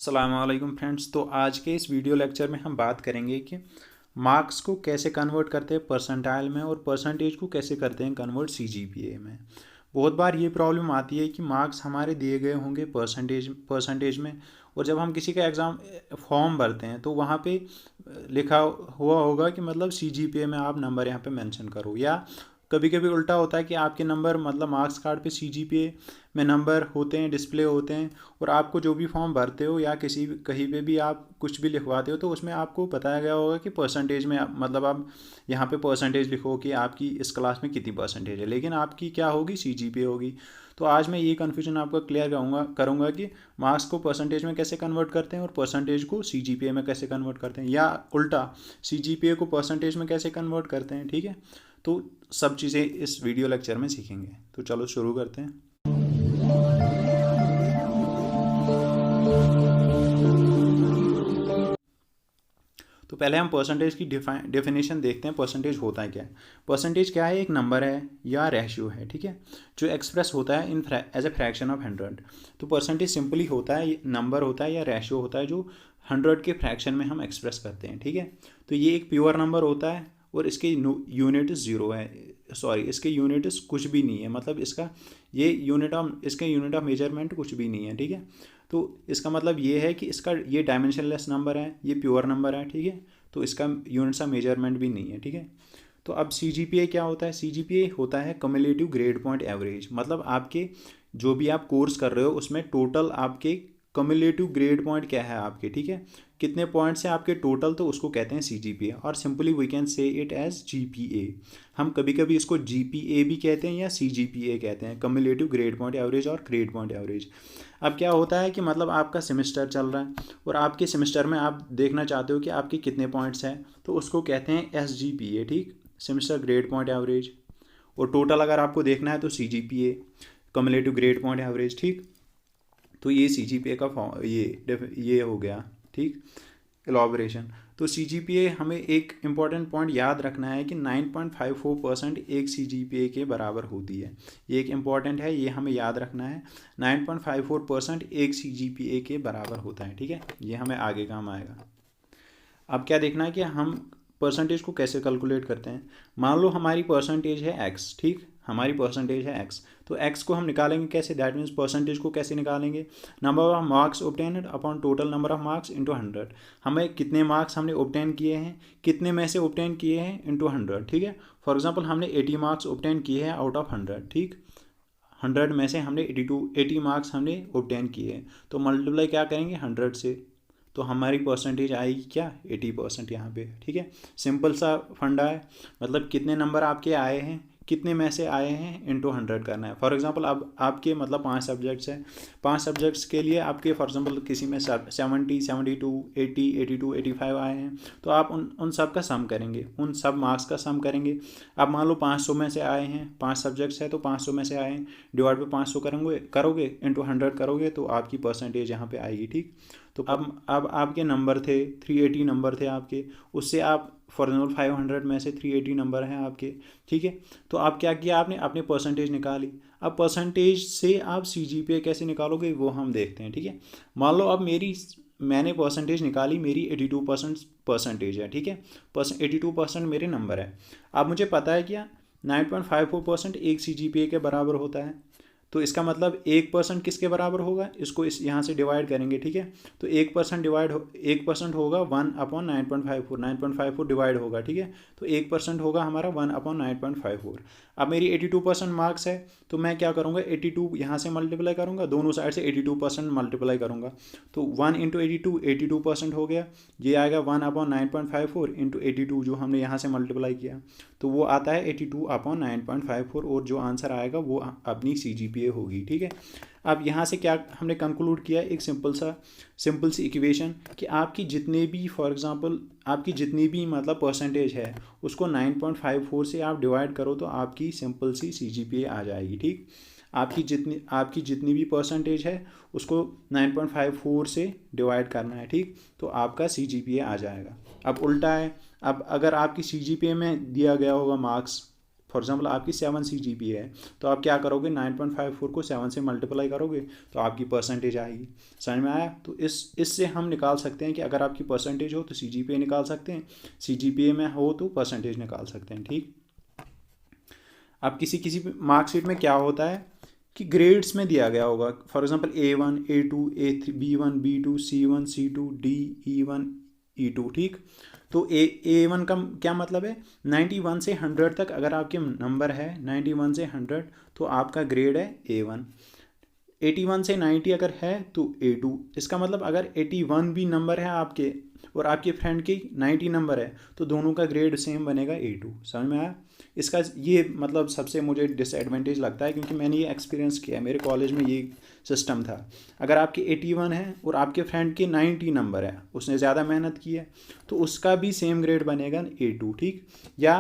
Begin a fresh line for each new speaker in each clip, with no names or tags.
अस्सलामुअलैकुम फ्रेंड्स। तो आज के इस वीडियो लेक्चर में हम बात करेंगे कि मार्क्स को कैसे कन्वर्ट करते हैं परसेंटाइल में और परसेंटेज को कैसे करते हैं कन्वर्ट सीजीपीए में। बहुत बार ये प्रॉब्लम आती है कि मार्क्स हमारे दिए गए होंगे परसेंटेज में, और जब हम किसी का एग्ज़ाम फॉर्म भरते हैं तो वहाँ पे लिखा हुआ होगा कि मतलब सीजीपीए में आप नंबर यहाँ पे मेंशन करो, या कभी कभी उल्टा होता है कि आपके नंबर मतलब मार्क्स कार्ड पे सीजीपीए में नंबर होते हैं, डिस्प्ले होते हैं, और आपको जो भी फॉर्म भरते हो या कहीं पे भी आप कुछ भी लिखवाते हो तो उसमें आपको बताया गया होगा कि परसेंटेज में मतलब आप यहाँ पे परसेंटेज लिखो कि आपकी इस क्लास में कितनी परसेंटेज है, लेकिन आपकी क्या होगी, सीजीपीए होगी। तो आज मैं ये कन्फ्यूजन आपका क्लियर करूँगा कि मार्क्स को परसेंटेज में कैसे कन्वर्ट करते हैं और परसेंटेज को सीजीपीए में कैसे कन्वर्ट करते हैं, या उल्टा सीजीपीए को परसेंटेज में कैसे कन्वर्ट करते हैं। ठीक है, तो सब चीज़ें इस वीडियो लेक्चर में सीखेंगे। तो चलो शुरू करते हैं। तो पहले हम परसेंटेज की डेफिनेशन देखते हैं। परसेंटेज होता है क्या है? परसेंटेज क्या है? एक नंबर है या रेशियो है, ठीक है, जो एक्सप्रेस होता है इन एज ए फ्रैक्शन ऑफ 100। तो परसेंटेज सिंपली होता है, नंबर होता है या रेशियो होता है जो 100 के फ्रैक्शन में हम एक्सप्रेस करते हैं। ठीक है, तो ये एक प्योर नंबर होता है और इसके यूनिट ज़ीरो है, सॉरी इसके यूनिट कुछ भी नहीं है, मतलब इसका ये इसके यूनिट ऑफ मेजरमेंट कुछ भी नहीं है। ठीक है, तो इसका मतलब ये है कि इसका ये डायमेंशनलेस नंबर है, ये प्योर नंबर है। ठीक है, तो इसका यूनिट्स ऑफ मेजरमेंट भी नहीं है। ठीक है, तो अब सीजीपीए क्या होता है? सीजीपीए होता है कम्युलेटिव ग्रेड पॉइंट एवरेज, मतलब आपके जो भी आप कोर्स कर रहे हो उसमें टोटल आपके कम्युलेटिव ग्रेड पॉइंट क्या है आपके, ठीक है, कितने पॉइंट्स हैं आपके टोटल, तो उसको कहते हैं सीजीपीए, और simply we can say it as GPA. हम कभी कभी इसको जीपीए भी कहते हैं या सीजीपीए कहते हैं, कम्युलेटिव ग्रेड पॉइंट एवरेज और ग्रेड पॉइंट एवरेज। अब क्या होता है कि मतलब आपका सेमेस्टर चल रहा है और आपके सेमेस्टर में आप देखना चाहते हो कि आपके कितने पॉइंट्स हैं, तो उसको कहते हैं एसजीपीए, ठीक, सेमेस्टर ग्रेड पॉइंट एवरेज। और टोटल अगर आपको देखना है तो CGPA, cumulative grade point average. ठीक, तो ये सीजीपीए का फॉर्म ये हो गया, ठीक, एलॉबरेशन। तो सीजीपीए हमें एक इम्पॉर्टेंट पॉइंट याद रखना है कि 9.54% एक सीजीपीए के बराबर होती है। ये एक इम्पॉर्टेंट है, ये हमें याद रखना है। 9.54% एक सीजीपीए के बराबर होता है। ठीक है, ये हमें आगे काम आएगा। अब क्या देखना है कि हम परसेंटेज को कैसे कैलकुलेट करते हैं। मान लो हमारी परसेंटेज है एक्स, ठीक, हमारी परसेंटेज है एक्स, तो एक्स को हम निकालेंगे कैसे? दैट मीन्स परसेंटेज को कैसे निकालेंगे? Number of marks obtained upon total number of marks into 100। हमें कितने मार्क्स हमने ऑब्टेन किए हैं, कितने में से ऑब्टेन किए हैं, इंटू 100। ठीक है, फॉर एग्जाम्पल हमने 80 मार्क्स ऑब्टेन किए हैं आउट ऑफ 100, ठीक, 100 में से हमने 80 मार्क्स हमने ऑब्टेन किए हैं, तो मल्टीप्लाई क्या करेंगे 100 से, तो हमारी परसेंटेज आएगी क्या? 80% यहाँ पे। ठीक है, सिंपल सा फंडा है, मतलब कितने नंबर आपके आए हैं, कितने में से आए हैं, इंटू 100 करना है। फॉर एग्जांपल अब आपके मतलब 5 सब्जेक्ट्स हैं, 5 सब्जेक्ट्स के लिए आपके फॉर एग्जांपल किसी में 70, 72, 80, 82, 85 आए हैं, तो आप उन सब का सम करेंगे, उन सब मार्क्स का सम करेंगे। अब मान लो 500 में से आए हैं, 5 सब्जेक्ट्स हैं तो 500 में से आए हैं, डिवाइड पे 500 करोगे इंटू 100 करोगे तो आपकी परसेंटेज यहाँ पे आएगी। ठीक, तो अब आपके नंबर थे 380 नंबर थे आपके, उससे आप फॉर एग्जाम्पल 500 में से 380 नंबर हैं आपके। ठीक है, तो आप क्या किया, आपने अपनी परसेंटेज निकाली। अब परसेंटेज से आप सीजीपीए कैसे निकालोगे वो हम देखते हैं। ठीक है, मान लो अब मैंने परसेंटेज निकाली, मेरी 82% परसेंटेज है। ठीक है, 82% मेरे नंबर है। अब मुझे पता है क्या, 9.54% एक सीजीपीए के बराबर होता है, तो इसका मतलब 1% किसके बराबर होगा, इसको इस यहाँ से डिवाइड करेंगे। ठीक है, तो 1% होगा 1/9.54, 9.54 डिवाइड होगा। ठीक है, तो 1% होगा हमारा 1/9.54। अब मेरी 82% मार्क्स है, तो मैं क्या करूँगा, 82 यहाँ से मल्टीप्लाई करूँगा, दोनों साइड से 82% मल्टीप्लाई करूँगा, तो 1 इंटू 82% हो गया, ये आएगा 1/9.54 इंटू 82 जो हमने यहाँ से मल्टीप्लाई किया, तो वो आता है 82/9.54, और जो आंसर आएगा वो अपनी सीजीपीए होगी। ठीक है, अब यहाँ से क्या हमने कंक्लूड किया, एक सिंपल सी इक्वेशन कि आपकी जितने भी फॉर एग्जांपल आपकी जितनी भी मतलब परसेंटेज है उसको 9.54 से आप डिवाइड करो तो आपकी सिंपल सी सीजीपीए आ जाएगी। ठीक, आपकी जितनी भी परसेंटेज है उसको 9.54 से डिवाइड करना है। ठीक, तो आपका सीजीपीए आ जाएगा। अब उल्टा है, अब अगर आपकी सीजीपीए में दिया गया होगा मार्क्स फॉर एग्जांपल आपकी 7 CGPA है, तो आप क्या करोगे, 9.54 को 7 से मल्टीप्लाई करोगे तो आपकी परसेंटेज आएगी। समझ में आया? तो इससे हम निकाल सकते हैं कि अगर आपकी परसेंटेज हो तो CGPA निकाल सकते हैं, CGPA में हो तो परसेंटेज निकाल सकते हैं। ठीक। अब किसी मार्कशीट में क्या होता है कि ग्रेड्स में दिया गया होगा, for example A1, A2, A3, B1, B2, C1, C2, D, E1, E2। ठीक। तो A1 का क्या मतलब है, 91 से 100 तक अगर आपके नंबर है 91 से 100 तो आपका ग्रेड है A1। 81 से 90 अगर है तो A2। इसका मतलब अगर 81 भी नंबर है आपके और आपके फ्रेंड की 90 नंबर है तो दोनों का ग्रेड सेम बनेगा A2। समझ में आया? इसका ये मतलब सबसे मुझे डिसएडवांटेज लगता है, क्योंकि मैंने ये एक्सपीरियंस किया है, मेरे कॉलेज में ये सिस्टम था। अगर आपके 81 है और आपके फ्रेंड के 90 नंबर है, उसने ज़्यादा मेहनत की है, तो उसका भी सेम ग्रेड बनेगा A2। ठीक। या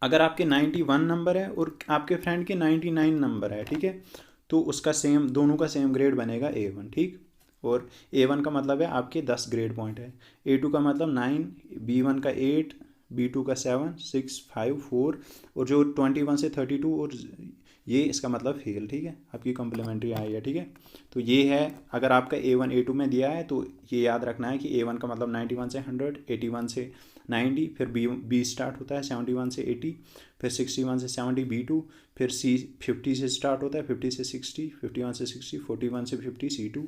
अगर आपके 91 नंबर है और आपके फ्रेंड के 99 नंबर है, ठीक है, तो उसका सेम, दोनों का सेम ग्रेड बनेगा A1। ठीक। और A1 का मतलब है आपके 10 ग्रेड पॉइंट है, A2 का मतलब 9, B1 का 8, B2 का 7, 6, 5, 4 और जो 21 से 32 और ये इसका मतलब फेल। ठीक है, आपकी कम्प्लीमेंट्री आई है। ठीक है, तो ये है, अगर आपका A1 A2 में दिया है तो ये याद रखना है कि A1 का मतलब 91 से 100, 81 से 90, फिर B स्टार्ट होता है 71 से 80, फिर 61 से 70 B2, फिर C 50 से स्टार्ट होता है 50 से 60, 51 से 60, 41 से 50 C2,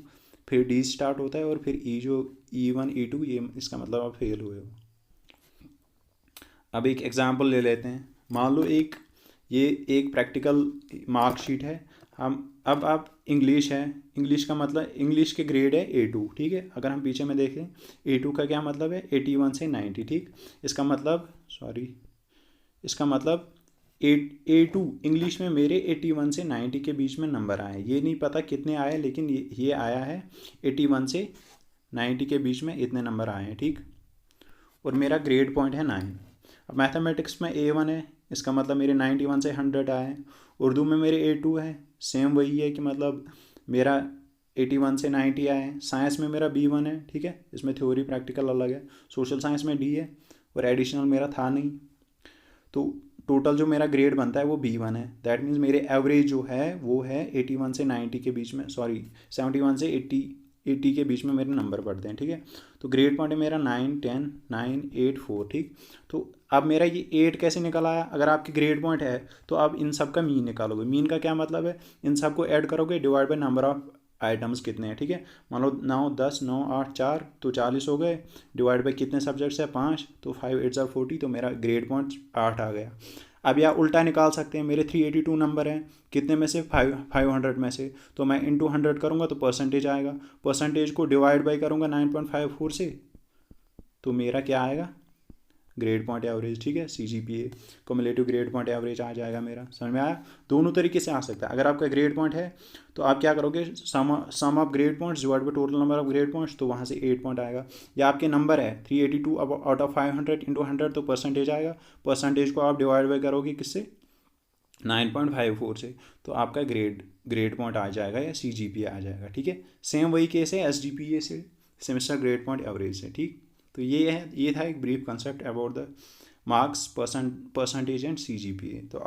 फिर D स्टार्ट होता है और फिर E जो E1 E2, ये इसका मतलब आप फेल हुए हो। अब एक एग्जांपल ले लेते हैं। मान लो ये एक प्रैक्टिकल मार्कशीट है। अब आप इंग्लिश है, इंग्लिश का मतलब इंग्लिश के ग्रेड है A2। ठीक है, अगर हम पीछे में देखें A2 का क्या मतलब है, 81 से 90। ठीक। इसका मतलब A2 इंग्लिश में मेरे 81 से 90 के बीच में नंबर आए। ये नहीं पता कितने आए, लेकिन ये आया है 81 से 90 के बीच में इतने नंबर आए हैं। ठीक। और मेरा ग्रेड पॉइंट है 9। अब मैथमेटिक्स में A1 है, इसका मतलब मेरे 91 से 100 आए। उर्दू में मेरे A2 है, सेम वही है कि मतलब मेरा 81 से 90 आए। साइंस में मेरा B1 है। ठीक है, इसमें थ्योरी प्रैक्टिकल अलग है। सोशल साइंस में D है और एडिशनल मेरा था नहीं, तो टोटल जो मेरा ग्रेड बनता है वो B1 है। दैट मीन्स मेरे एवरेज जो है वो है 81 से 90 के बीच में, 71 से 80 के बीच में मेरे नंबर पड़ते हैं। ठीक है, तो ग्रेड पॉइंट है मेरा 9, 10, 9, 8, 4। ठीक। तो अब मेरा ये 8 कैसे निकल आया, अगर आपकी ग्रेड पॉइंट है तो आप इन सब का मीन निकालोगे। मीन का क्या मतलब है, इन सब को ऐड करोगे, divide by number of items कितने हैं। ठीक है, मान लो 9, 10, 9, 8, 4 तो 40 हो गए, डिवाइड बाई कितने सब्जेक्ट्स है 5, तो 5 8 ज़ा 40, तो मेरा ग्रेड पॉइंट 8 आ गया। अब या उल्टा निकाल सकते हैं, मेरे 382 नंबर हैं, कितने में से 500 में से, तो मैं इंटू 100 करूँगा तो परसेंटेज आएगा। परसेंटेज को डिवाइड बाई करूँगा 9.54 से, तो मेरा क्या आएगा, ग्रेड पॉइंट एवरेज। ठीक है, CGPA cumulative grade point average आ जाएगा मेरा। समझ में आया? दोनों तरीके से आ सकता है। अगर आपका ग्रेड पॉइंट है तो आप क्या करोगे, sum of grade points divide by total number of grade points, तो वहाँ से 8 पॉइंट आएगा। या आपके नंबर है 382 आउट ऑफ 500 इंटू 100, तो परसेंटेज आएगा। परसेंटेज को आप डिवाइड बाई करोगे किससे, 9.54 से, तो आपका ग्रेड पॉइंट आ जाएगा या CGPA आ जाएगा। ठीक है, सेम वही केस है SGPA से, सेमेस्टर ग्रेड पॉइंट एवरेज से। ठीक। तो ये था एक brief concept about the marks, percentage and CGPA। तो